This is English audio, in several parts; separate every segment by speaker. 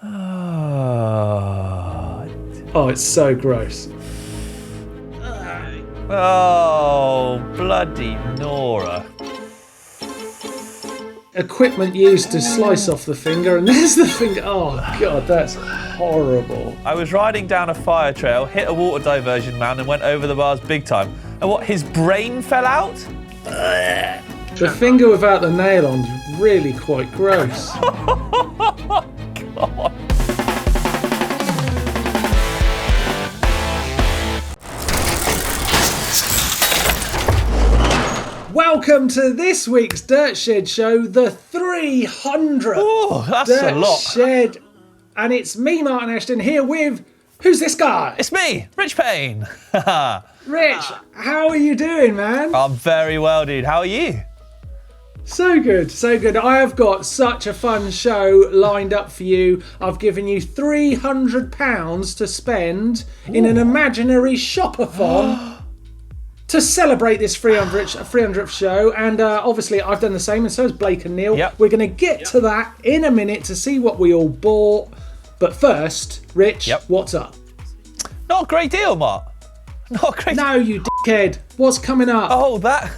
Speaker 1: Oh, it's so gross.
Speaker 2: Oh, bloody Nora.
Speaker 1: Equipment used to slice off the finger, and there's the finger. Oh, God, that's horrible.
Speaker 2: I was riding down a fire trail, hit a water diversion man, and went over the bars big time. And what, his brain fell out?
Speaker 1: The finger without the nail on is really quite gross.
Speaker 2: God.
Speaker 1: Welcome to this week's Dirt Shed show, the 300th
Speaker 2: Oh, that's
Speaker 1: Dirt
Speaker 2: a lot.
Speaker 1: Shed. And it's me, Martyn Ashton, here with, who's this guy?
Speaker 2: It's me, Rich Payne.
Speaker 1: Rich, how are you doing, man?
Speaker 2: I'm very well, dude. How are you?
Speaker 1: So good, so good. I have got such a fun show lined up for you. I've given you £300 to spend in an imaginary shop-a-thon to celebrate this 300th show. And obviously I've done the same, and so has Blake and Neil.
Speaker 2: Yep.
Speaker 1: We're going to get to that in a minute to see what we all bought. But first, Rich, what's up?
Speaker 2: Not a great deal, Mark. Not a great
Speaker 1: No, you dickhead. What's coming up?
Speaker 2: Oh, that.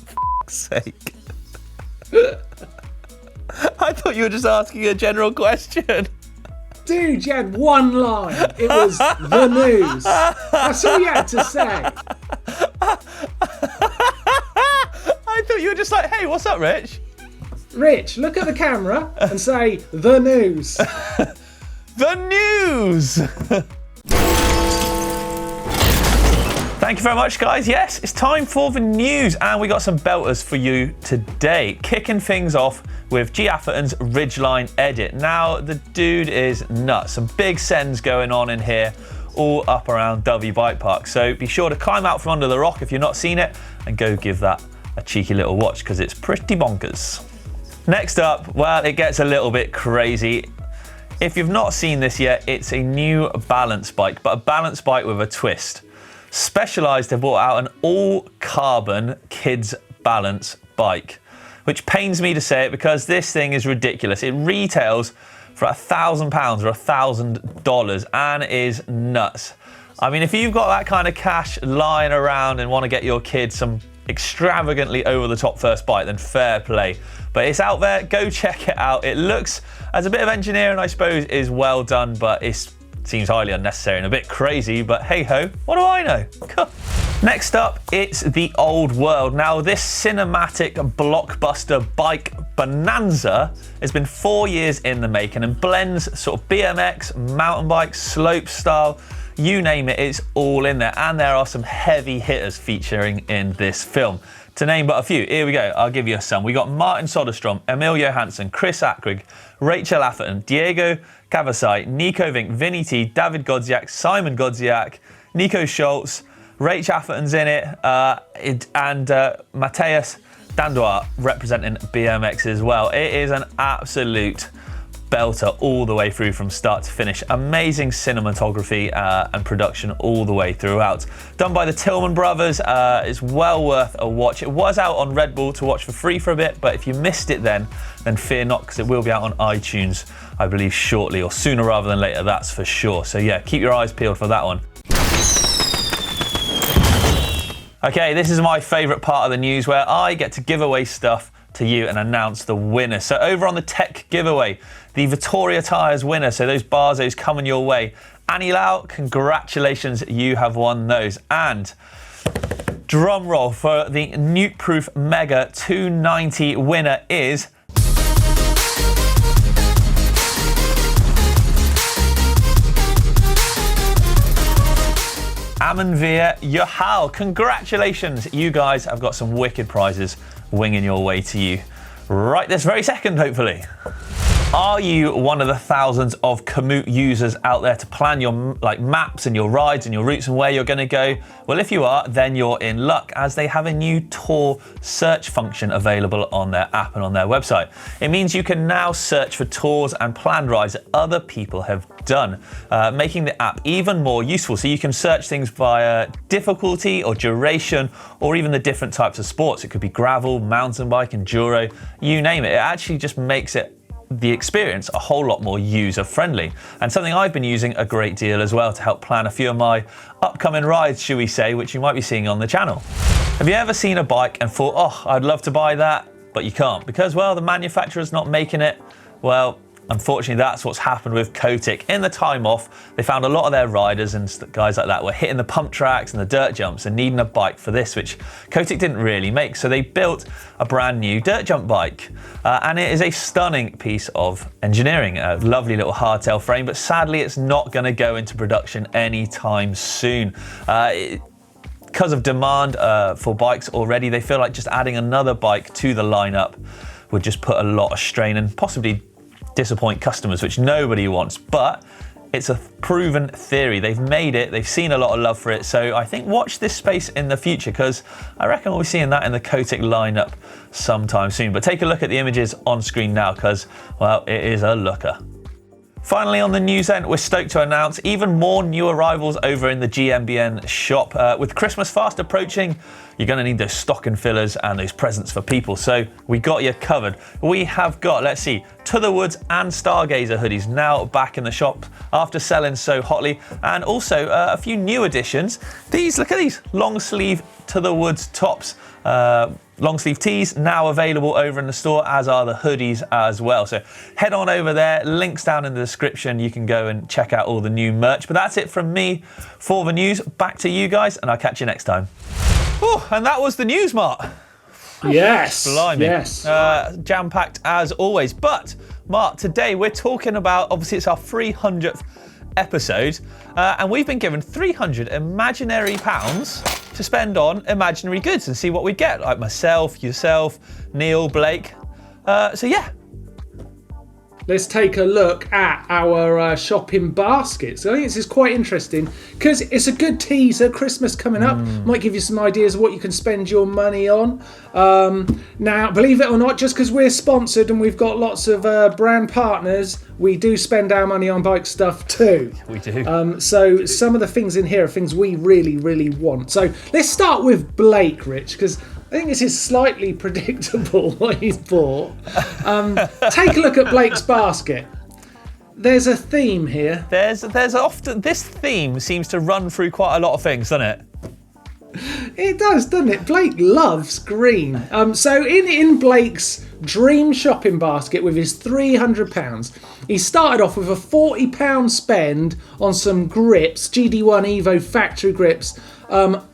Speaker 2: For sake. I thought you were just asking a general question.
Speaker 1: Dude, you had one line. It was the news. That's all you had to say.
Speaker 2: I thought you were just like, hey, what's up, Rich?
Speaker 1: Rich, look at the camera and say, the news.
Speaker 2: The news! Thank you very much, guys. Yes, it's time for the news, and we got some belters for you today. Kicking things off with G Atherton's Ridgeline edit. Now, the dude is nuts. Some big sends going on in here, all up around Dovey Bike Park. So be sure to climb out from under the rock if you've not seen it, and go give that a cheeky little watch, because it's pretty bonkers. Next up, well, it gets a little bit crazy. If you've not seen this yet, it's a new balance bike, but a balance bike with a twist. Specialized have brought out an all-carbon kids balance bike, which pains me to say it because this thing is ridiculous. It retails for £1,000 or $1,000 and is nuts. I mean, if you've got that kind of cash lying around and want to get your kids some extravagantly over-the-top first bike, then fair play. But it's out there, go check it out. It looks, as a bit of engineering, I suppose, is well done, but it seems highly unnecessary and a bit crazy, but hey-ho, what do I know? Next up, it's the old world. Now, this cinematic blockbuster bike bonanza has been 4 years in the making and blends sort of BMX, mountain bike, slope style, you name it, it's all in there. And there are some heavy hitters featuring in this film. To name but a few, here we go, I'll give you some. We got Martin Soderstrom, Emil Johansson, Chris Ackrig, Rachel Atherton, Diego Cavasai, Nico Vink, Vinny T, David Godziak, Simon Godziak, Nico Schultz, Rach Atherton's in it, and Mateus Dandois representing BMX as well. It is an absolute belter all the way through from start to finish. Amazing cinematography and production all the way throughout. Done by the Tillman brothers. It's well worth a watch. It was out on Red Bull to watch for free for a bit, but if you missed it then fear not, because it will be out on iTunes, I believe, shortly, or sooner rather than later, that's for sure. So yeah, keep your eyes peeled for that one. Okay, this is my favourite part of the news, where I get to give away stuff to you and announce the winner. So over on the tech giveaway, the Vittoria tyres winner, so those Barzos coming your way. Annie Lau, congratulations, you have won those. And drum roll for the Nukeproof Mega 290 winner is Amanveer Yohal. Congratulations, you guys have got some wicked prizes winging your way to you right this very second, hopefully. Are you one of the thousands of Komoot users out there to plan your maps and your rides and your routes and where you're going to go? Well, if you are, then you're in luck, as they have a new tour search function available on their app and on their website. It means you can now search for tours and planned rides that other people have done, making the app even more useful. So you can search things via difficulty or duration, or even the different types of sports. It could be gravel, mountain bike, enduro, you name it. It actually just makes it the experience a whole lot more user-friendly, and something I've been using a great deal as well to help plan a few of my upcoming rides, shall we say, which you might be seeing on the channel. Have you ever seen a bike and thought, oh, I'd love to buy that, but you can't because, well, the manufacturer's not making it? Well, unfortunately, that's what's happened with Cotic. In the time off, they found a lot of their riders and guys like that were hitting the pump tracks and the dirt jumps and needing a bike for this, which Cotic didn't really make. So they built a brand new dirt jump bike. And it is a stunning piece of engineering, a lovely little hardtail frame, but sadly, it's not going to go into production anytime soon. Because of demand for bikes already, they feel like just adding another bike to the lineup would just put a lot of strain and possibly disappoint customers, which nobody wants. But it's a proven theory. They've made it, they've seen a lot of love for it, so I think watch this space in the future, because I reckon we'll be seeing that in the Cotic lineup sometime soon. But take a look at the images on screen now, because, well, it is a looker. Finally, on the news end, we're stoked to announce even more new arrivals over in the GMBN shop. With Christmas fast approaching, you're going to need those stocking fillers and those presents for people. So we got you covered. We have got, let's see, To the Woods and Stargazer hoodies now back in the shop after selling so hotly. And also a few new additions. These, look at these, long sleeve To the Woods tops. Long sleeve tees now available over in the store, as are the hoodies as well. So head on over there, links down in the description. You can go and check out all the new merch. But that's it from me for the news. Back to you guys, and I'll catch you next time. Oh, and that was the news, Mart.
Speaker 1: Yes.
Speaker 2: Blimey.
Speaker 1: Yes.
Speaker 2: Jam-packed as always. But, Mart, today we're talking about, obviously it's our 300th episode, and we've been given 300 imaginary pounds to spend on imaginary goods and see what we get, like myself, yourself, Neil, Blake. So yeah.
Speaker 1: Let's take a look at our shopping baskets. I think this is quite interesting because it's a good teaser. Christmas coming up might give you some ideas of what you can spend your money on. Now, believe it or not, just because we're sponsored and we've got lots of brand partners, we do spend our money on bike stuff too.
Speaker 2: We do.
Speaker 1: So some of the things in here are things we really, really want. So let's start with Blake, Rich, because I think this is slightly predictable what he's bought. Take a look at Blake's basket. There's a theme here.
Speaker 2: There's often, this theme seems to run through quite a lot of things, doesn't it?
Speaker 1: It does, doesn't it? Blake loves green. So in Blake's dream shopping basket with his £300, he started off with a £40 spend on some grips, GD1 Evo factory grips.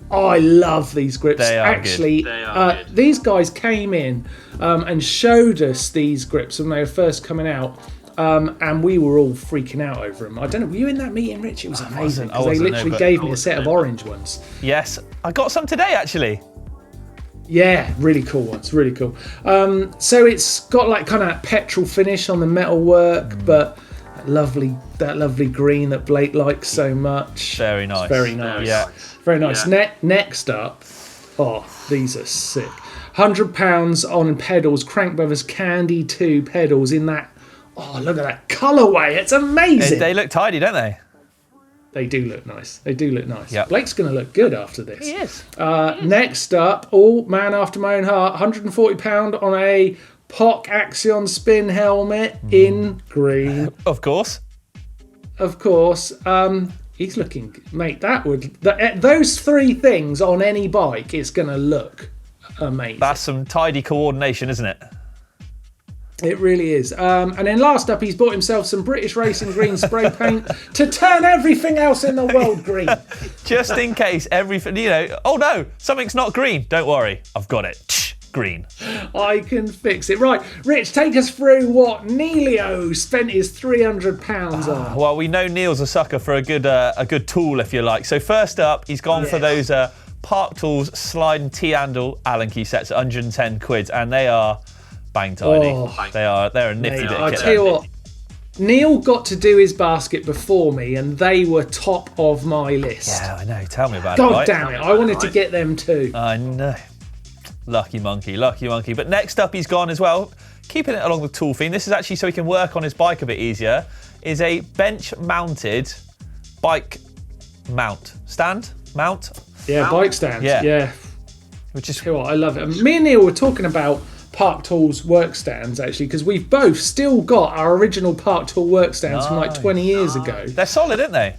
Speaker 1: I love these grips.
Speaker 2: They are
Speaker 1: actually
Speaker 2: good. They are good.
Speaker 1: These guys came in and showed us these grips when they were first coming out, and we were all freaking out over them. I don't know, were you in that meeting, Rich? It was amazing because they literally gave me a set of orange ones.
Speaker 2: Yes, I got some today actually.
Speaker 1: Yeah, really cool ones, really cool. So it's got like kind of petrol finish on the metal work, but that lovely green that Blake likes so much.
Speaker 2: Very nice.
Speaker 1: It's very nice.
Speaker 2: Yeah.
Speaker 1: Very nice. Yeah. Next up, these are sick. £100 on pedals, Crank Brothers Candy 2 pedals in that. Oh, look at that colourway. It's amazing.
Speaker 2: They look tidy, don't they?
Speaker 1: They do look nice. They do look nice.
Speaker 2: Yep.
Speaker 1: Blake's going to look good after this.
Speaker 2: He is.
Speaker 1: Next up, man after my own heart, £140 on a POC Axion spin helmet in green.
Speaker 2: Of course.
Speaker 1: He's looking, mate. Those three things on any bike, it's going to look amazing.
Speaker 2: That's some tidy coordination, isn't it?
Speaker 1: It really is. And then last up, he's bought himself some British Racing green spray paint to turn everything else in the world green.
Speaker 2: Just in case everything, oh no, something's not green. Don't worry, I've got it. Green.
Speaker 1: I can fix it. Right, Rich, take us through what Neilio spent his £300 on.
Speaker 2: Well, we know Neil's a sucker for a good tool, if you like. So first up, he's gone for those Park Tools slide and T-handle Allen key sets at 110 quid, and they are bang tidy. They're a nifty bit.
Speaker 1: I tell you what, Neil got to do his basket before me, and they were top of my list.
Speaker 2: Yeah, I know. Tell me about it.
Speaker 1: God damn it! I wanted to get them too.
Speaker 2: I know. Lucky monkey. But next up, he's gone as well, keeping it along the tool theme. This is actually so he can work on his bike a bit easier. Is a bench-mounted bike mount. Mount?
Speaker 1: Yeah, bike stand.
Speaker 2: Yeah.
Speaker 1: Which is what I love it. Me and Neil were talking about Park Tools work stands, actually, because we've both still got our original Park Tool work stands from like 20 years ago.
Speaker 2: They're solid, aren't they?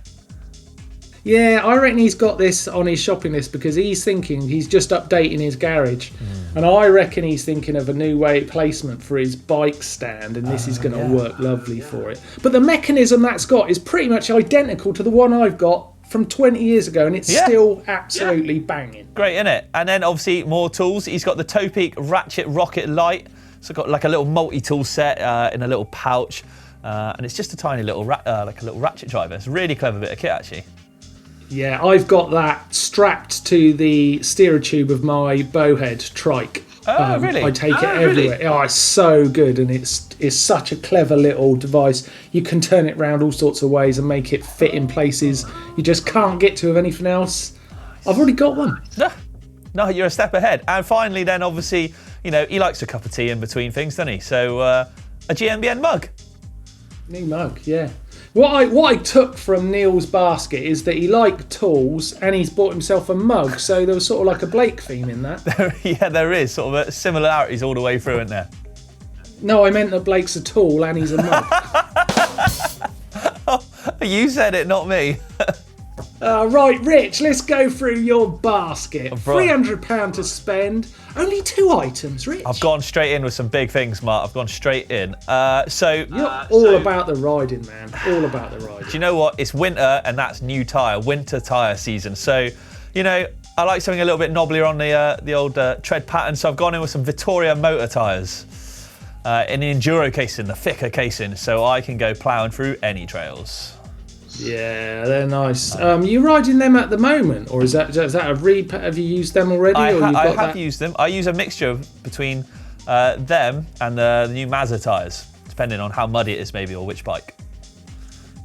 Speaker 1: Yeah, I reckon he's got this on his shopping list because he's just updating his garage. And I reckon he's thinking of a new weight placement for his bike stand, and this is going to work lovely for it. But the mechanism that's got is pretty much identical to the one I've got from 20 years ago, and it's still absolutely banging.
Speaker 2: Great, isn't it? And then obviously more tools. He's got the Topeak Ratchet Rocket Light. So got like a little multi-tool set in a little pouch, and it's just a tiny little like a little ratchet driver. It's a really clever bit of kit, actually.
Speaker 1: Yeah, I've got that strapped to the steerer tube of my bowhead trike.
Speaker 2: Oh, really?
Speaker 1: I take it everywhere. Really? Oh, it's so good, and it's such a clever little device. You can turn it around all sorts of ways and make it fit in places you just can't get to with anything else. I've already got one.
Speaker 2: No, you're a step ahead. And finally, then, obviously, you know, he likes a cup of tea in between things, doesn't he? So, a GMBN mug.
Speaker 1: New mug, yeah. What I took from Neil's basket is that he liked tools and he's bought himself a mug, so there was sort of like a Blake theme in that.
Speaker 2: Yeah, there is sort of similarities all the way through, isn't there?
Speaker 1: No, I meant that Blake's a tool and he's a mug.
Speaker 2: You said it, not me.
Speaker 1: Right, Rich, let's go through your basket. £300 to spend. Only 2 items, Rich.
Speaker 2: I've gone straight in with some big things, Mark. I've gone straight in.
Speaker 1: You're all about the riding, man. All about the riding.
Speaker 2: Do you know what? It's winter, and that's new tyre. Winter tyre season. So, you know, I like something a little bit knobblier on the old tread pattern. So I've gone in with some Vittoria motor tyres in the enduro casing, the thicker casing, so I can go ploughing through any trails.
Speaker 1: Yeah, they're nice. You riding them at the moment, or is that a have you used them already?
Speaker 2: I have used them. I use a mixture between them and the new Mazda tyres, depending on how muddy it is, maybe, or which bike.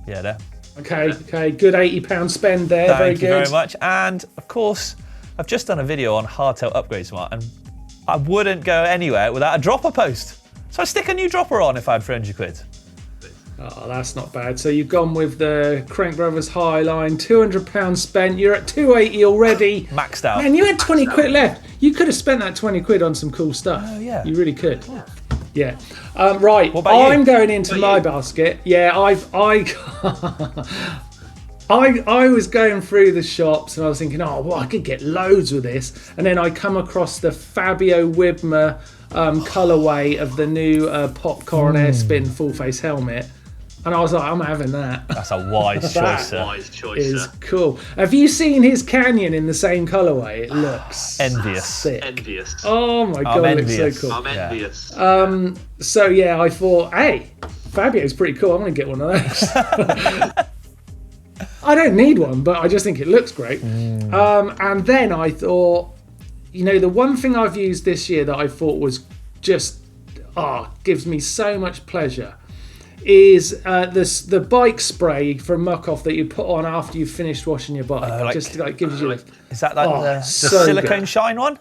Speaker 2: Yeah, there.
Speaker 1: Okay, good £80 spend there.
Speaker 2: Thank you very much. And of course, I've just done a video on hardtail upgrades, Mark, and I wouldn't go anywhere without a dropper post. So I'd stick a new dropper on if I had 300 quid.
Speaker 1: Oh, that's not bad. So you've gone with the Crank Brothers Highline, £200 spent. You're at 280 already.
Speaker 2: Maxed out.
Speaker 1: Man, you had 20 quid left. You could have spent that 20 quid on some cool stuff.
Speaker 2: Oh, yeah.
Speaker 1: You really could. Yeah. Right.
Speaker 2: What about
Speaker 1: I'm
Speaker 2: you?
Speaker 1: going into my basket. Yeah, I was going through the shops and I was thinking, I could get loads with this. And then I come across the Fabio Wibmer colourway of the new Popcorn Airspin full face helmet. And I was like, I'm having that.
Speaker 2: That's a wise choice, sir.
Speaker 1: Is cool. Have you seen his Canyon in the same colourway? It looks
Speaker 2: envious.
Speaker 1: Sick.
Speaker 3: Envious.
Speaker 1: Oh my god, it looks so cool.
Speaker 3: I'm envious.
Speaker 1: So yeah, I thought, hey, Fabio's pretty cool. I'm going to get one of those. I don't need one, but I just think it looks great. And then I thought, you know, the one thing I've used this year that I thought was just, gives me so much pleasure is the bike spray from Muck-Off that you put on after you've finished washing your bike. Just gives you...
Speaker 2: Is that like the
Speaker 1: so
Speaker 2: silicone
Speaker 1: good.
Speaker 2: shine one?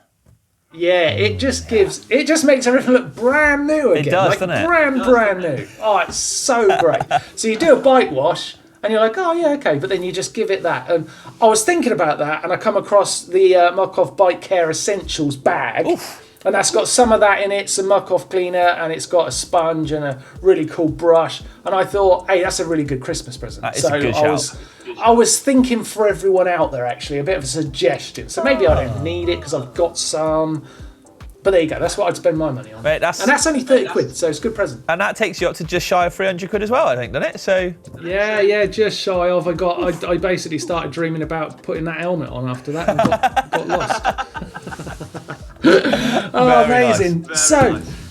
Speaker 1: Yeah, it just makes everything look brand new again.
Speaker 2: It does, doesn't it?
Speaker 1: Brand new. Oh, it's so great. So you do a bike wash and you're like, oh yeah, okay, but then you just give it that. And I was thinking about that and I come across the Muck-Off Bike Care Essentials bag. Oof. And that's got some of that in it, some Muck-Off cleaner, and it's got a sponge and a really cool brush. And I thought, hey, that's a really good Christmas present.
Speaker 2: That is a good shout.
Speaker 1: I was thinking for everyone out there, actually, a bit of a suggestion. So maybe I don't need it because I've got some. But there you go. That's what I'd spend my money on.
Speaker 2: Mate,
Speaker 1: and that's only 30 quid, so it's a good present.
Speaker 2: And that takes you up to just shy of 300 quid as well, I think, doesn't it? So
Speaker 1: yeah, just shy of. I basically started dreaming about putting that helmet on after that and got lost. Oh, very amazing. Nice.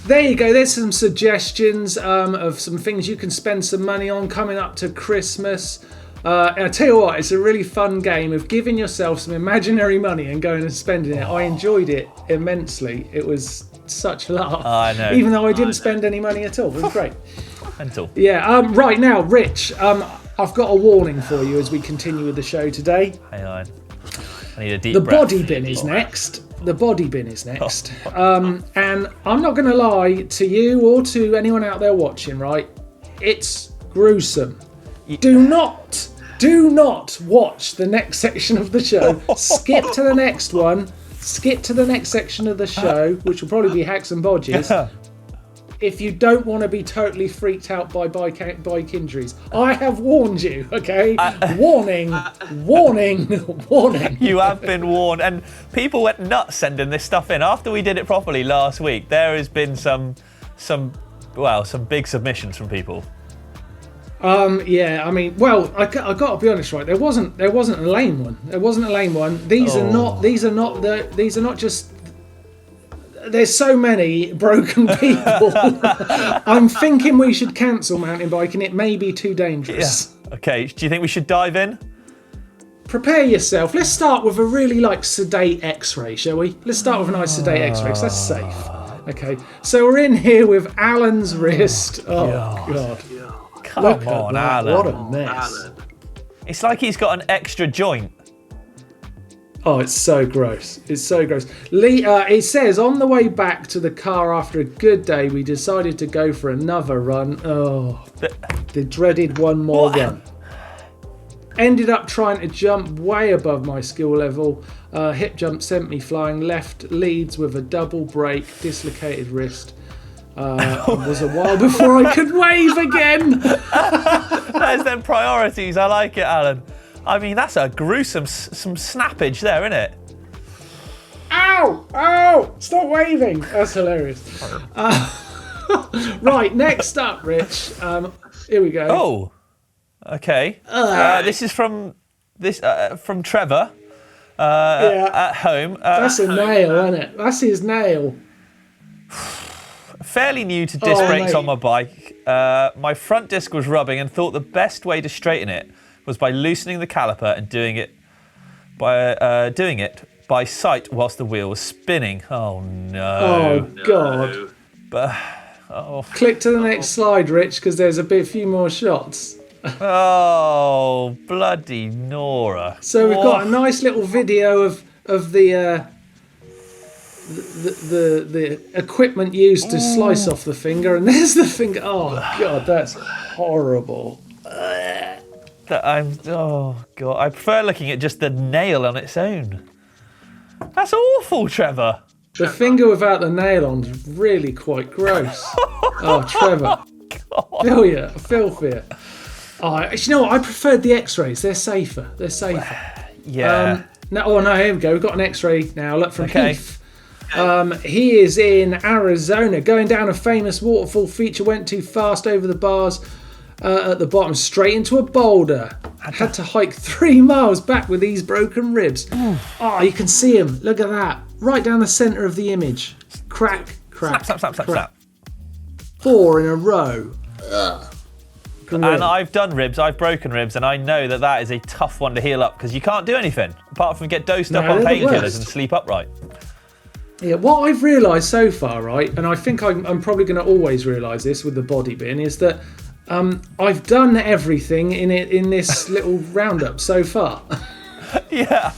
Speaker 1: There you go. There's some suggestions of some things you can spend some money on coming up to Christmas. And I tell you what, it's a really fun game of giving yourself some imaginary money and going and spending it. I enjoyed it immensely. It was such a laugh.
Speaker 2: I know.
Speaker 1: Even though I didn't spend any money at all. It was great.
Speaker 2: Mental.
Speaker 1: Yeah. Right now, Rich, I've got a warning for you as we continue with the show today.
Speaker 2: Hang on. I need a deep
Speaker 1: breath. The body bin is next. The body bin is next. And I'm not going to lie to you or to anyone out there watching, right? It's gruesome. Do not watch the next section of the show. Skip to the next one skip to the next section of the show, which will probably be hacks and bodges. If you don't want to be totally freaked out by bike injuries, I have warned you, okay? Warning.
Speaker 2: You have been warned. And people went nuts sending this stuff in. After we did it properly last week, there has been some big submissions from people.
Speaker 1: Yeah, I mean, well, I got to be honest, right? There wasn't a lame one. There wasn't a lame one. These are not just. There's so many broken people. I'm thinking we should cancel mountain biking. It may be too dangerous.
Speaker 2: Yeah. Okay. Do you think we should dive in?
Speaker 1: Prepare yourself. Let's start with a really sedate X-ray, shall we? Let's start with a nice sedate X-ray, because that's safe. Okay. So we're in here with Alan's wrist. Oh God.
Speaker 2: Come
Speaker 1: Look
Speaker 2: on,
Speaker 1: at that.
Speaker 2: Alan.
Speaker 1: What a mess.
Speaker 3: Alan.
Speaker 2: It's like he's got an extra joint.
Speaker 1: Oh, it's so gross. It's so gross. It says, on the way back to the car after a good day, we decided to go for another run. Oh, the dreaded one more run. Ended up trying to jump way above my skill level. Hip jump sent me flying. Left leads with a double break, dislocated wrist. It was a while before I could wave again.
Speaker 2: There's them priorities. I like it, Alan. I mean, that's a gruesome some snappage there, isn't it?
Speaker 1: Ow! Ow! Stop waving. That's hilarious. Right, next up, Rich. Here we go.
Speaker 2: Oh, okay. This is from Trevor at home.
Speaker 1: That's a nail, isn't it? That's his nail.
Speaker 2: Fairly new to disc brakes
Speaker 1: mate.
Speaker 2: on my bike. My front disc was rubbing and thought the best way to straighten it was by loosening the caliper and doing it by sight whilst the wheel was spinning. Oh no!
Speaker 1: Oh God!
Speaker 2: But
Speaker 1: Click to the next slide, Rich, because there's a few more shots.
Speaker 2: oh bloody Nora!
Speaker 1: So we've got a nice little video of the equipment used to slice off the finger, and there's the finger. Oh God, that's horrible.
Speaker 2: Oh God! I prefer looking at just the nail on its own. That's awful, Trevor.
Speaker 1: The finger without the nail on is really quite gross. Oh, Trevor. Filthier. Oh, you know what? I preferred the X-rays. They're safer.
Speaker 2: Yeah.
Speaker 1: No, here we go. We've got an X-ray now. Look from
Speaker 2: Okay.
Speaker 1: Heath. He is in Arizona, going down a famous waterfall feature. Went too fast over the bars at the bottom, straight into a boulder. Had to hike 3 miles back with these broken ribs. Oh, you can see him. Look at that. Right down the centre of the image. Crack.
Speaker 2: Snap.
Speaker 1: 4 in a row.
Speaker 2: And I've done ribs, I've broken ribs, and I know that is a tough one to heal up because you can't do anything apart from get dosed up on
Speaker 1: they're the
Speaker 2: painkillers
Speaker 1: worst.
Speaker 2: and sleep upright.
Speaker 1: Yeah, what I've realised so far, right, and I think I'm probably going to always realise this with the body bin, is that I've done everything in this little roundup so far.
Speaker 2: Yeah.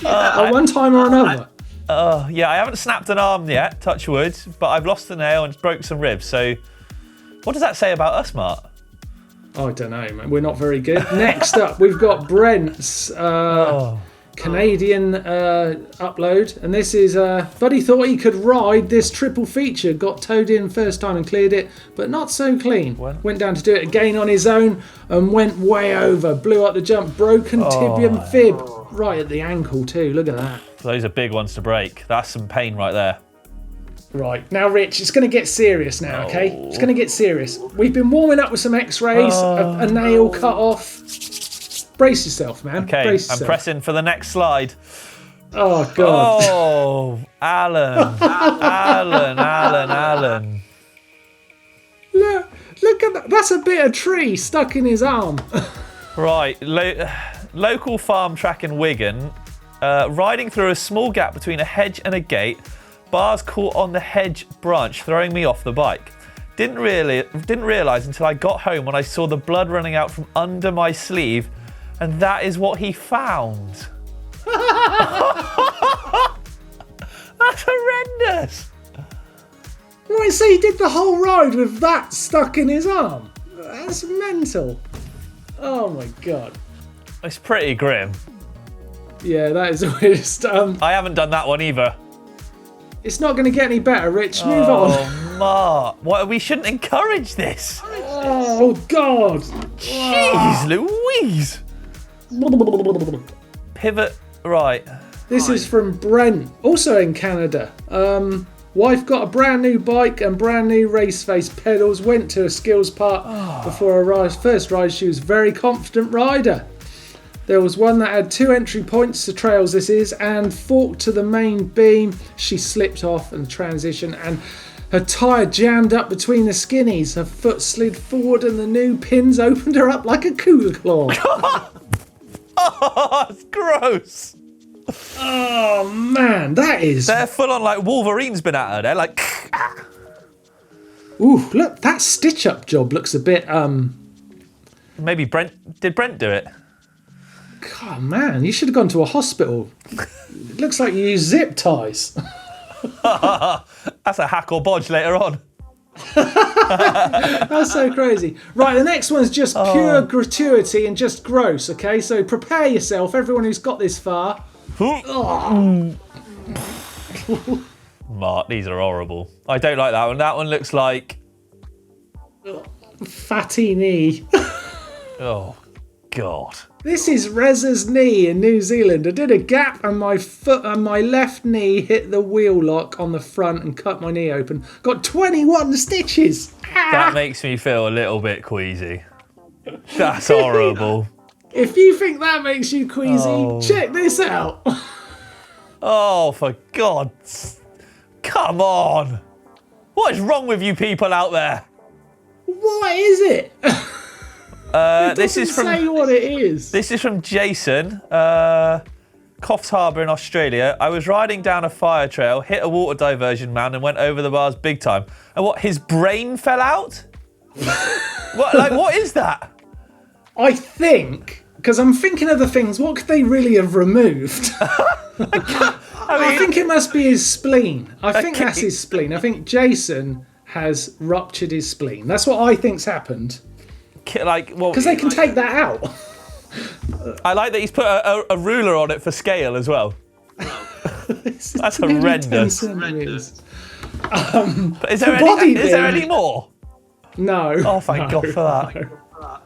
Speaker 1: At one time or another.
Speaker 2: Yeah, I haven't snapped an arm yet, touch wood, but I've lost a nail and broke some ribs. So, what does that say about us, Mart?
Speaker 1: I don't know, man. We're not very good. Next up, we've got Brent's Canadian upload. And this is, Buddy thought he could ride this triple feature. Got towed in first time and cleared it, but not so clean. Went down to do it again on his own and went way over. Blew up the jump. Broken tibium fib. Right at the ankle too. Look at that.
Speaker 2: Those are big ones to break. That's some pain right there.
Speaker 1: Right, now Rich, it's going to get serious now, okay? It's going to get serious. We've been warming up with some X-rays, a nail cut off. Brace yourself, man.
Speaker 2: Okay,
Speaker 1: Brace
Speaker 2: I'm
Speaker 1: yourself.
Speaker 2: pressing for the next slide.
Speaker 1: Oh, God.
Speaker 2: Oh, Alan. Alan.
Speaker 1: Look at that. That's a bit of tree stuck in his arm.
Speaker 2: Right, local farm track in Wigan. Riding through a small gap between a hedge and a gate. Bars caught on the hedge branch, throwing me off the bike. Didn't realise until I got home when I saw the blood running out from under my sleeve, and that is what he found. That's horrendous.
Speaker 1: Right, so he did the whole ride with that stuck in his arm. That's mental. Oh my God.
Speaker 2: It's pretty grim.
Speaker 1: Yeah, that is the weirdest.
Speaker 2: I haven't done that one either.
Speaker 1: It's not going to get any better, Rich. Move on.
Speaker 2: Oh, Mark. What, we shouldn't encourage this.
Speaker 1: Oh, God.
Speaker 2: Jeez Louise. Pivot right.
Speaker 1: This is from Brent, also in Canada. Wife got a brand new bike and brand new race face pedals. Went to a skills park before her first ride. She was a very confident rider. There was one that had 2 entry points to trails, this is, and forked to the main beam. She slipped off and transition, and her tyre jammed up between the skinnies. Her foot slid forward and the new pins opened her up like a cooler claw.
Speaker 2: Oh, it's gross.
Speaker 1: Oh, man, that is...
Speaker 2: They're full on like Wolverine's been at her. They're like...
Speaker 1: Ooh, look, that stitch-up job looks a bit...
Speaker 2: Maybe Brent... Did Brent do it?
Speaker 1: God, man, you should have gone to a hospital. It looks like you use zip ties.
Speaker 2: That's a hack or bodge later on.
Speaker 1: That's so crazy. Right, the next one's just pure gratuity and just gross, okay? So prepare yourself, everyone who's got this far.
Speaker 2: Mark, these are horrible. I don't like that one. That one looks like...
Speaker 1: Fatty knee.
Speaker 2: Oh, God.
Speaker 1: This is Reza's knee in New Zealand. I did a gap and my foot and my left knee hit the wheel lock on the front and cut my knee open. Got 21 stitches.
Speaker 2: That makes me feel a little bit queasy. That's horrible.
Speaker 1: If you think that makes you queasy, check this out.
Speaker 2: Oh, for God's... Come on. What is wrong with you people out there?
Speaker 1: What is it?
Speaker 2: This is from...
Speaker 1: say what it is.
Speaker 2: This is from Jason, Coffs Harbour in Australia. I was riding down a fire trail, hit a water diversion man and went over the bars big time. And what, his brain fell out? What is that?
Speaker 1: I think, because I'm thinking of the things, what could they really have removed? I think it must be his spleen. I think that's his spleen. I think Jason has ruptured his spleen. That's what I think's happened. Because they can take that out.
Speaker 2: I like that he's put a ruler on it for scale as well. That's horrendous. Is there any more?
Speaker 1: No.
Speaker 2: Oh, thank God for that.
Speaker 1: No.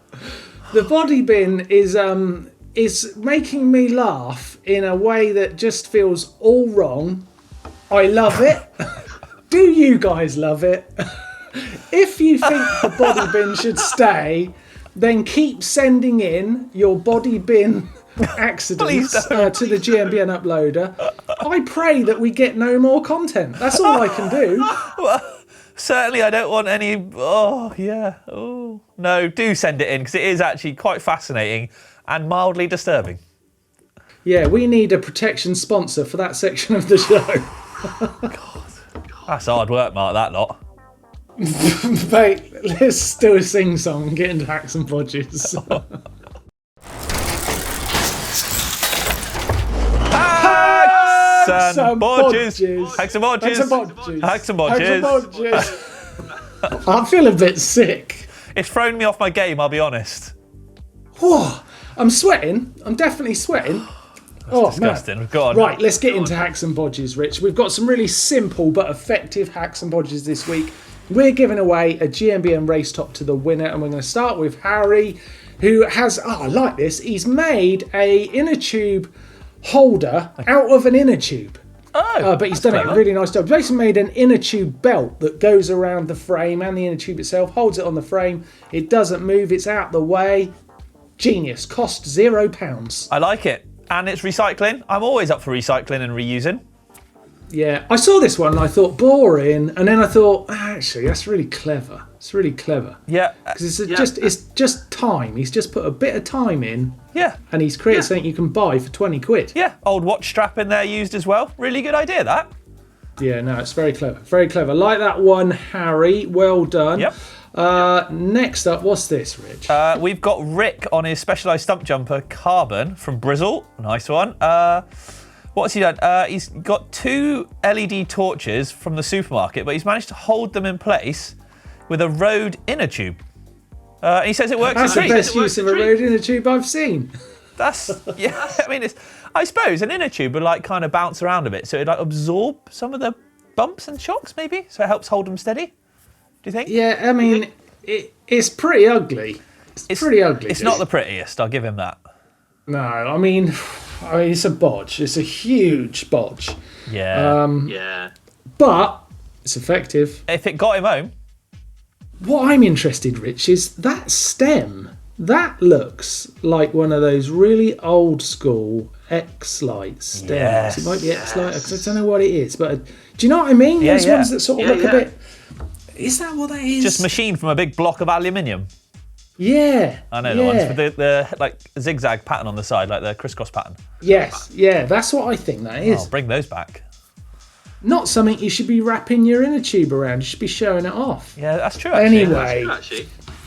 Speaker 1: The body bin is making me laugh in a way that just feels all wrong. I love it. Do you guys love it? If you think the body bin should stay, then keep sending in your body bin accidents to the GMBN uploader. I pray that we get no more content. That's all I can do.
Speaker 2: Well, certainly I don't want any... Oh, yeah. Oh. No, do send it in, because it is actually quite fascinating and mildly disturbing.
Speaker 1: Yeah, we need a protection sponsor for that section of the show.
Speaker 2: God. That's hard work, Mark, that lot.
Speaker 1: Mate, let's do a sing-song and get into hacks and bodges.
Speaker 2: Hacks and bodges. Hacks and bodges. Hacks and bodges.
Speaker 1: I feel a bit sick.
Speaker 2: It's thrown me off my game, I'll be honest.
Speaker 1: Whoa, I'm sweating. I'm definitely sweating.
Speaker 2: That's disgusting.
Speaker 1: Man.
Speaker 2: Go on.
Speaker 1: Right, let's get into hacks and bodges, Rich. We've got some really simple but effective hacks and bodges this week. We're giving away a GMBN race top to the winner, and we're going to start with Harry, who has, I like this, he's made a inner tube holder out of an inner tube. But he's done it a really nice job. He's basically made an inner tube belt that goes around the frame and the inner tube itself, holds it on the frame. It doesn't move, it's out the way. Genius. Cost £0.
Speaker 2: I like it. And it's recycling. I'm always up for recycling and reusing.
Speaker 1: Yeah, I saw this one and I thought boring, and then I thought actually that's really clever. It's really clever.
Speaker 2: Yeah,
Speaker 1: because it's just time. He's just put a bit of time in.
Speaker 2: Yeah,
Speaker 1: and he's created something you can buy for 20 quid.
Speaker 2: Yeah, old watch strap in there used as well. Really good idea that.
Speaker 1: Yeah, no, it's very clever. Very clever. Like that one, Harry. Well done.
Speaker 2: Yep.
Speaker 1: Next up, what's this, Rich?
Speaker 2: We've got Rick on his Specialised Stump Jumper Carbon from Brizzle. Nice one. What's he done? He's got 2 LED torches from the supermarket, but he's managed to hold them in place with a Rode inner tube. He says it works.
Speaker 1: That's the best use of a Rode inner tube I've seen.
Speaker 2: That's, yeah, I mean, I suppose an inner tube would like kind of bounce around a bit, so it'd like absorb some of the bumps and shocks, maybe, so it helps hold them steady. Do you think?
Speaker 1: Yeah, I mean, it's pretty ugly. It's pretty ugly.
Speaker 2: It's not the prettiest. I'll give him that.
Speaker 1: No, I mean, it's a bodge. It's a huge bodge.
Speaker 2: Yeah.
Speaker 1: But it's effective.
Speaker 2: If it got him home.
Speaker 1: What I'm interested, Rich, is that stem. That looks like one of those really old school X-Lite stems.
Speaker 2: Yes.
Speaker 1: It might be X-Lite, because I don't know what it is. But do you know what I mean?
Speaker 2: Yeah,
Speaker 1: Those ones that sort of look a bit... Is that what that is?
Speaker 2: Just machined from a big block of aluminium.
Speaker 1: Yeah.
Speaker 2: I know the ones with the like zigzag pattern on the side, like the crisscross pattern.
Speaker 1: Yes, yeah, that's what I think that is.
Speaker 2: Oh, bring those back.
Speaker 1: Not something you should be wrapping your inner tube around. You should be showing it off.
Speaker 2: Yeah, that's true, actually.
Speaker 1: Anyway,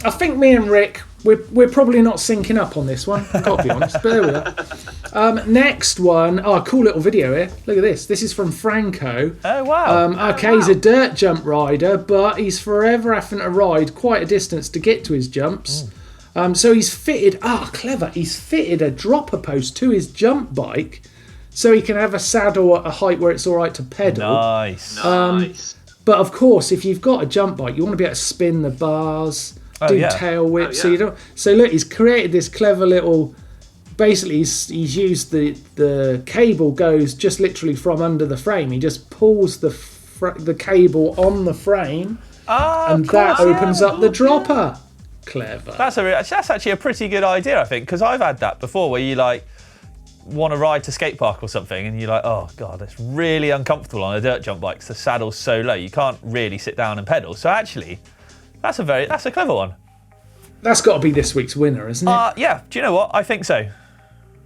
Speaker 1: I think me and Rick, we're probably not syncing up on this one. I've got to be honest, but there we are. Next one. Oh, cool little video here. Look at this. This is from Franco.
Speaker 2: Oh, wow.
Speaker 1: He's a dirt jump rider, but he's forever having to ride quite a distance to get to his jumps. So he's fitted, clever. He's fitted a dropper post to his jump bike so he can have a saddle at a height where it's all right to pedal.
Speaker 2: Nice.
Speaker 1: But of course, if you've got a jump bike, you want to be able to spin the bars, tail whips. So look, he's created this clever little. Basically, he's used the cable goes just literally from under the frame. He just pulls the cable on the frame, and that opens up the dropper. Clever.
Speaker 2: That's actually a pretty good idea, I think, because I've had that before, where you like want to ride to skate park or something, and you're like, oh god, it's really uncomfortable on a dirt jump bike because the saddle's so low, you can't really sit down and pedal. So actually, that's a clever one.
Speaker 1: That's got to be this week's winner, isn't it?
Speaker 2: Yeah. Do you know what? I think so.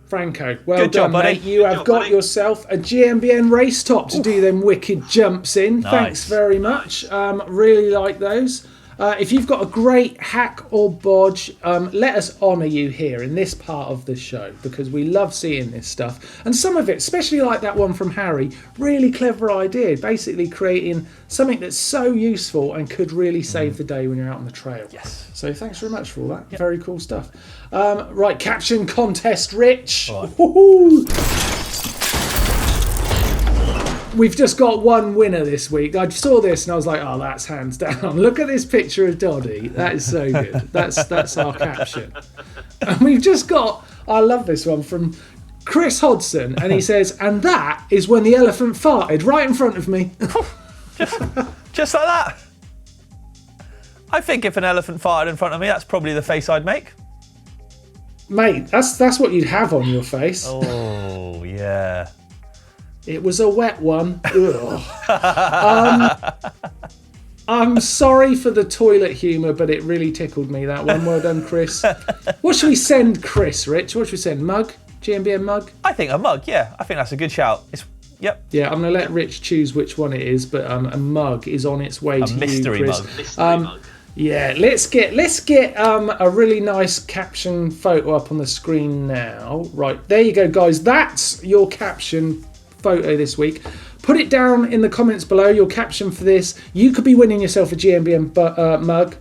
Speaker 1: Franco, well
Speaker 2: Good
Speaker 1: done,
Speaker 2: job, buddy.
Speaker 1: mate. You have got yourself a GMBN race top to do them wicked jumps in.
Speaker 2: Nice.
Speaker 1: Thanks very much. Really like those. If you've got a great hack or bodge, let us honour you here in this part of the show, because we love seeing this stuff. And some of it, especially like that one from Harry, really clever idea, basically creating something that's so useful and could really save the day when you're out on the trail.
Speaker 2: Yes.
Speaker 1: So thanks very much for all that. Yep. Very cool stuff. Right, caption contest, Rich.
Speaker 2: Right.
Speaker 1: We've just got one winner this week. I saw this and I was like, oh, that's hands down. Look at this picture of Doddy. That is so good. That's our caption. And we've just got, I love this one, from Chris Hodson. And he says, and that is when the elephant farted right in front of me.
Speaker 2: just like that. I think if an elephant farted in front of me, that's probably the face I'd make.
Speaker 1: Mate, that's what you'd have on your face.
Speaker 2: Oh, yeah.
Speaker 1: It was a wet one. I'm sorry for the toilet humour, but it really tickled me, that one. Well done, Chris. What should we send Chris, Rich? What should we send? Mug? GMBN mug?
Speaker 2: I think a mug, yeah. I think that's a good shout. Yep.
Speaker 1: Yeah, I'm going to let Rich choose which one it is, but a mug is on its way to you, Chris.
Speaker 2: Mystery mug.
Speaker 1: Yeah, let's get a really nice caption photo up on the screen now. Right, there you go, guys. That's your caption photo this week. Put it down in the comments below, your caption for this. You could be winning yourself a GMBN mug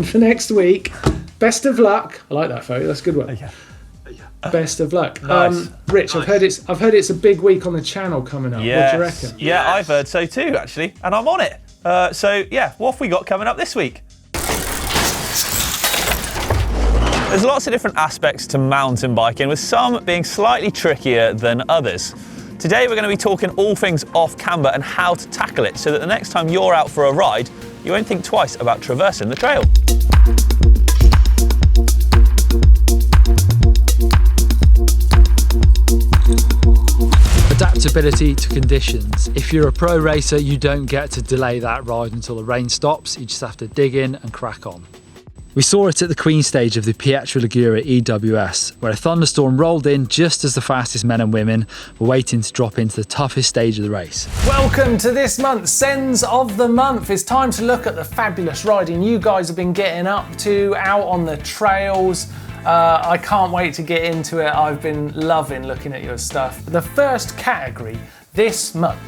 Speaker 1: for next week. Best of luck. I like that photo. That's a good one. Yeah. Best of luck.
Speaker 2: Nice.
Speaker 1: Rich, nice. I've heard it's a big week on the channel coming up.
Speaker 2: Yes.
Speaker 1: What do you reckon?
Speaker 2: Yeah, I've heard so too, actually, and I'm on it. So yeah, what have we got coming up this week? There's lots of different aspects to mountain biking, with some being slightly trickier than others. Today we're going to be talking all things off camber and how to tackle it, so that the next time you're out for a ride, you won't think twice about traversing the trail.
Speaker 3: Adaptability to conditions. If you're a pro racer, you don't get to delay that ride until the rain stops. You just have to dig in and crack on. We saw it at the Queen stage of the Pietra Ligure EWS, where a thunderstorm rolled in just as the fastest men and women were waiting to drop into the toughest stage of the race.
Speaker 1: Welcome to this month's Sends of the Month. It's time to look at the fabulous riding you guys have been getting up to out on the trails. I can't wait to get into it. I've been loving looking at your stuff. The first category this month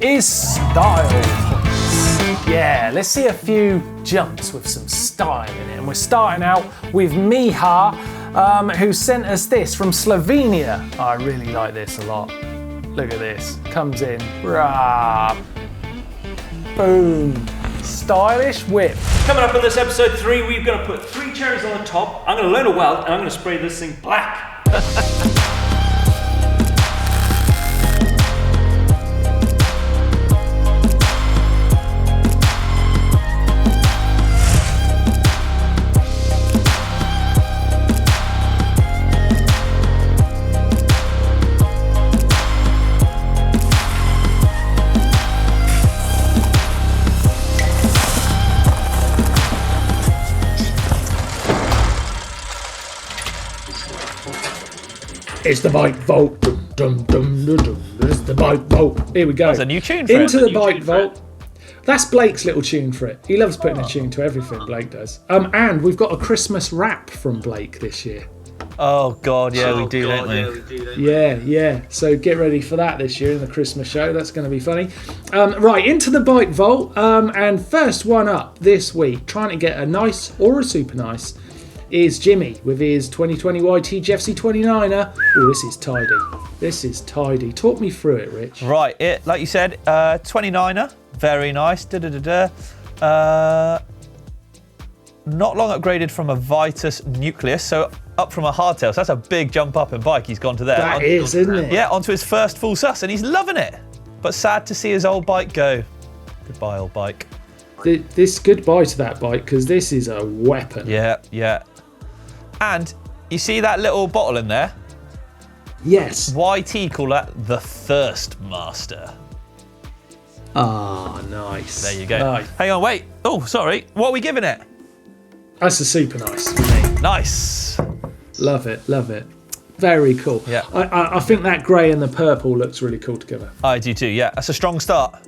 Speaker 1: is style points. Yeah, let's see a few jumps with some style in it. And we're starting out with Miha, who sent us this from Slovenia. I really like this a lot. Look at this. Comes in. Rah. Boom. Stylish whip.
Speaker 4: Coming up in this episode 3, we're going to put 3 cherries on the top. I'm going to learn a weld and I'm going to spray this thing black.
Speaker 1: It's the bike vault. Dum, dum, dum, dum, dum. It's the bike vault. Here we go.
Speaker 2: That's a new tune for
Speaker 1: Into
Speaker 2: it.
Speaker 1: the bike vault. That's Blake's little tune for it. He loves putting a tune to everything, Blake does. And we've got a Christmas rap from Blake this year.
Speaker 2: Oh God, yeah, we do, don't we?
Speaker 1: Yeah. So get ready for that this year in the Christmas show. That's going to be funny. Right, into the bike vault. And first one up this week, trying to get a nice or a super nice, is Jimmy with his 2020 YT GFC 29er. Oh, this is tidy. This is tidy. Talk me through it, Rich.
Speaker 2: Right, it like you said, 29er, very nice. Not long upgraded from a Vitus Nucleus, so up from a hardtail. So that's a big jump up in bike. He's gone to there.
Speaker 1: That is, isn't it?
Speaker 2: Yeah, onto his first full sus, and he's loving it. But sad to see his old bike go. Goodbye, old bike.
Speaker 1: This goodbye to that bike, because this is a weapon.
Speaker 2: Yeah. And you see that little bottle in there?
Speaker 1: Yes.
Speaker 2: YT call that the Thirst Master.
Speaker 1: Ah, nice.
Speaker 2: There you go.
Speaker 1: Nice.
Speaker 2: Hang on, wait. Oh, sorry. What are we giving it?
Speaker 1: That's a super nice for me.
Speaker 2: Nice.
Speaker 1: Love it. Very cool.
Speaker 2: Yeah.
Speaker 1: I think that grey and the purple looks really cool together.
Speaker 2: I do too, yeah. That's a strong start.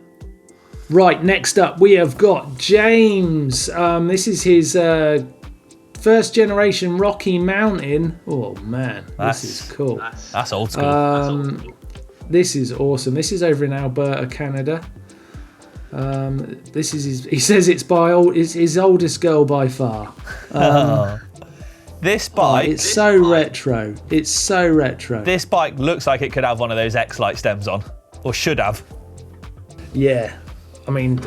Speaker 1: Right, next up we have got James. This is his first generation Rocky Mountain. Oh man, this is cool.
Speaker 2: That's old school.
Speaker 1: This is awesome. This is over in Alberta, Canada. This is he says it's his oldest girl by far.
Speaker 2: This bike...
Speaker 1: it's so retro. It's so retro.
Speaker 2: This bike looks like it could have one of those X-Lite stems on. Or should have.
Speaker 1: Yeah. I mean,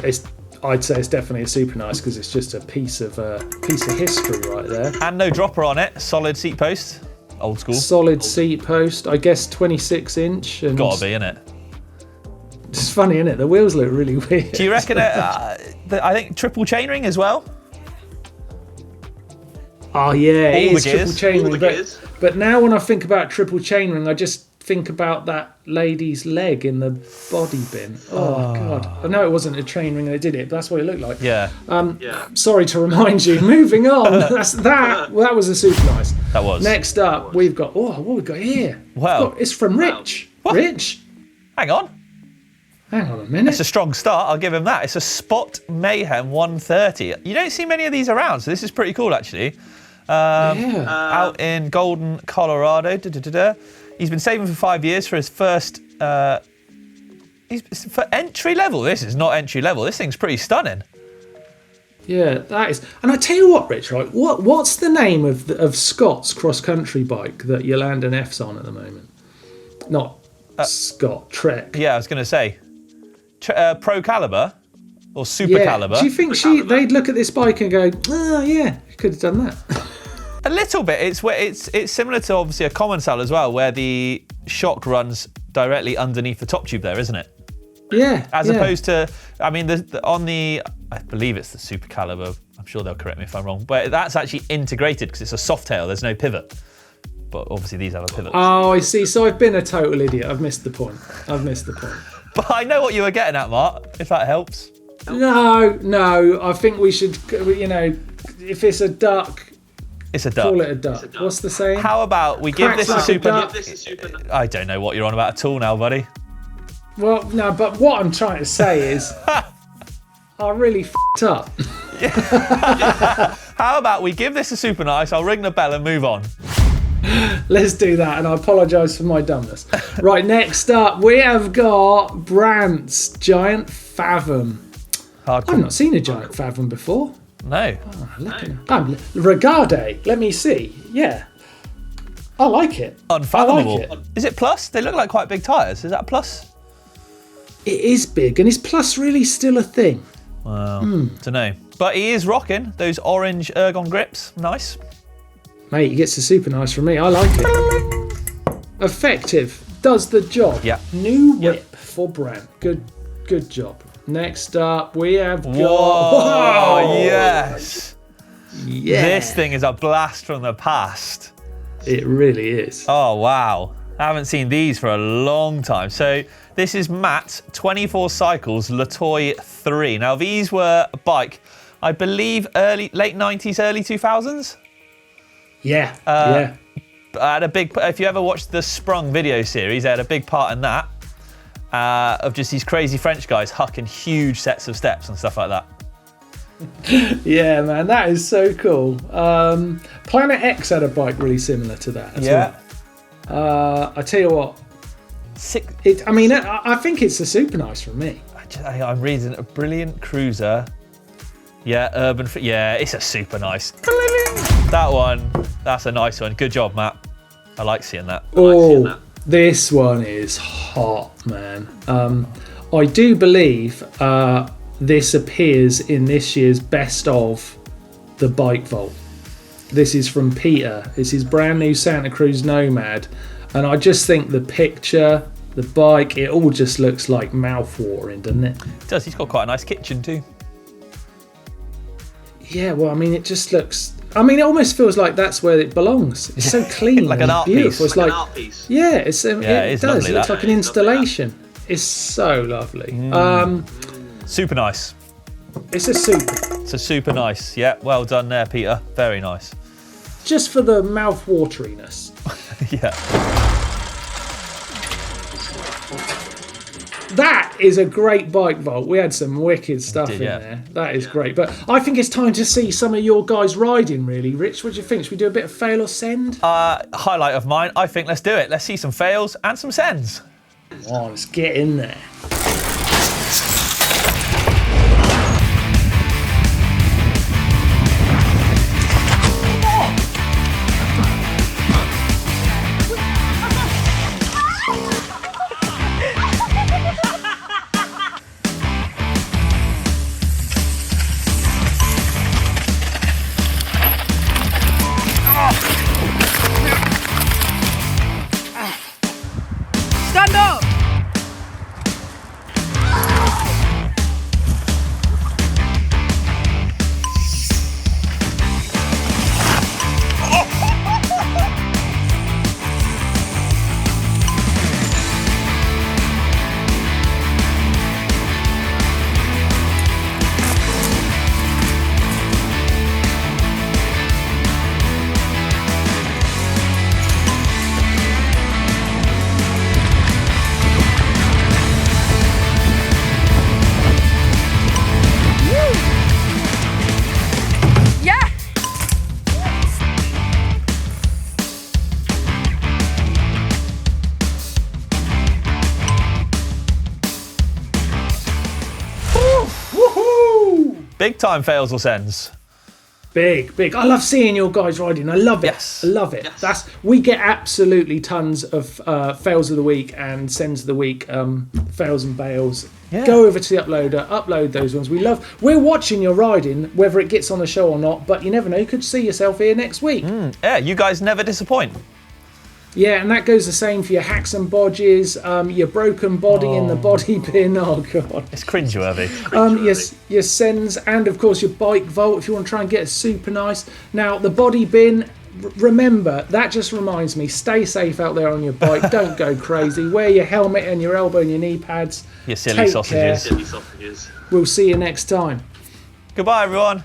Speaker 1: I'd say it's definitely a super nice because it's just a piece of history right there.
Speaker 2: And no dropper on it. Solid seat post. Old school.
Speaker 1: Solid seat post. I guess 26 inch. And
Speaker 2: Gotta be, innit?
Speaker 1: It's funny, innit? The wheels look really weird.
Speaker 2: Do you reckon I think triple chainring as well?
Speaker 1: Oh yeah, it
Speaker 2: All
Speaker 1: is
Speaker 2: the
Speaker 1: triple
Speaker 2: gears.
Speaker 1: chainring. But now when I think about triple chainring, I just think about that lady's leg in the body bin. Oh god. I know it wasn't a chainring that did it, but that's what it looked like.
Speaker 2: Yeah.
Speaker 1: Sorry to remind you. Moving on. That was a super nice.
Speaker 2: That was.
Speaker 1: Next up, we've got what we got here?
Speaker 2: Well.
Speaker 1: It's from Rich.
Speaker 2: What?
Speaker 1: Rich.
Speaker 2: Hang on.
Speaker 1: Hang on a minute.
Speaker 2: It's a strong start. I'll give him that. It's a Spot Mayhem 130. You don't see many of these around, so this is pretty cool actually. Out in Golden, Colorado. He's been saving for 5 years for his first. For entry level. This is not entry level. This thing's pretty stunning.
Speaker 1: Yeah, that is. And I tell you what, Rich, right? What's the name of Scott's cross country bike that Yolanda F's on at the moment? Not Scott, Trek.
Speaker 2: Yeah, I was going to say Pro Caliber or Super Caliber.
Speaker 1: Do you think they'd look at this bike and go, oh yeah, you could have done that?
Speaker 2: A little bit. It's similar to obviously a common cell as well, where the shock runs directly underneath the top tube there, isn't it?
Speaker 1: Yeah.
Speaker 2: As opposed to, I mean, I believe it's the Super Caliber. I'm sure they'll correct me if I'm wrong, but that's actually integrated because it's a soft tail. There's no pivot. But obviously these have a pivot.
Speaker 1: Oh, I see. So I've been a total idiot. I've missed the point.
Speaker 2: But I know what you were getting at, Mark, if that helps.
Speaker 1: No. I think we should, if it's a duck,
Speaker 2: it's a duck.
Speaker 1: Call it a duck. What's the saying?
Speaker 2: How about we give this a super...
Speaker 1: duck.
Speaker 2: I don't know what you're on about at all now, buddy.
Speaker 1: Well, no, but what I'm trying to say is I really f***ed up.
Speaker 2: How about we give this a super nice, I'll ring the bell and move on.
Speaker 1: Let's do that, and I apologise for my dumbness. Right, next up, we have got Brant's Giant Fathom.
Speaker 2: Hardcore.
Speaker 1: I've not seen a Giant Fathom before.
Speaker 2: No.
Speaker 1: Regarde, let me see. Yeah. I like it.
Speaker 2: Unfathomable.
Speaker 1: I like it.
Speaker 2: Is it plus? They look like quite big tyres. Is that a plus?
Speaker 1: It is big, and is plus really still a thing?
Speaker 2: Wow. Don't know. But he is rocking those orange ergon grips. Nice.
Speaker 1: Mate, he gets a super nice from me. I like it. Effective. Does the job.
Speaker 2: Yeah.
Speaker 1: New whip for Brand. Good job. Next up, we have got...
Speaker 2: Whoa, yes.
Speaker 1: Yeah.
Speaker 2: This thing is a blast from the past.
Speaker 1: It really is.
Speaker 2: Oh, wow. I haven't seen these for a long time. So this is Matt's 24 Cycles Latoy 3. Now, these were a bike, I believe, late 90s, early 2000s.
Speaker 1: Yeah,
Speaker 2: I had a big, if you ever watched the Sprung video series, they had a big part in that of just these crazy French guys hucking huge sets of steps and stuff like that.
Speaker 1: Yeah, man, that is so cool. Planet X had a bike really similar to that as well. I tell you what, I think it's a super nice from me.
Speaker 2: I'm reading a brilliant cruiser. Yeah, urban. Yeah, it's a super nice. That one, that's a nice one. Good job, Matt. I like seeing that.
Speaker 1: This one is hot, man. I do believe this appears in this year's best of the Bike Vault. This is from Peter. It's his brand new Santa Cruz Nomad. And I just think the picture, the bike, it all just looks like mouth-watering, doesn't it?
Speaker 2: It does. He's got quite a nice kitchen too.
Speaker 1: Yeah, well, I mean, it just looks... I mean, it almost feels like that's where it belongs. It's so clean,
Speaker 2: like an art
Speaker 1: beautiful.
Speaker 2: piece.
Speaker 1: It's like
Speaker 5: an art piece.
Speaker 1: yeah, it does.
Speaker 2: Lovely,
Speaker 1: It looks
Speaker 2: that.
Speaker 1: like an installation. It's so lovely.
Speaker 2: Super nice.
Speaker 1: It's a super.
Speaker 2: It's a super nice. Yeah, well done there, Peter. Very nice.
Speaker 1: Just for the mouth-wateriness.
Speaker 2: Yeah.
Speaker 1: That is a great bike vault. We had some wicked stuff in
Speaker 2: yeah.
Speaker 1: there. That is great. But I think it's time to see some of your guys riding, really. Rich, what do you think? Should we do a bit of fail or send?
Speaker 2: Highlight of mine. I think let's do it. Let's see some fails and some sends.
Speaker 1: Come on, let's get in there.
Speaker 6: Stand up! Yeah!
Speaker 1: Woohoo!
Speaker 2: Big time fails or sends.
Speaker 1: Big. I love seeing your guys riding. I love it.
Speaker 2: Yes.
Speaker 1: I love it. We get absolutely tons of fails of the week and sends of the week, fails and bails.
Speaker 2: Yeah.
Speaker 1: Go over to the uploader, upload those ones. We're watching your riding, whether it gets on the show or not, but you never know, you could see yourself here next week.
Speaker 2: Yeah, you guys never disappoint.
Speaker 1: Yeah, and that goes the same for your hacks and bodges, your broken body in the body bin. Oh, God.
Speaker 2: It's cringeworthy.
Speaker 1: Your sends, and of course your bike vault if you want to try and get a super nice. Now, the body bin, remember, that just reminds me, stay safe out there on your bike. Don't go crazy. Wear your helmet and your elbow and your knee pads.
Speaker 2: You silly
Speaker 1: Take
Speaker 2: sausages.
Speaker 1: care. We'll see you next time.
Speaker 2: Goodbye, everyone.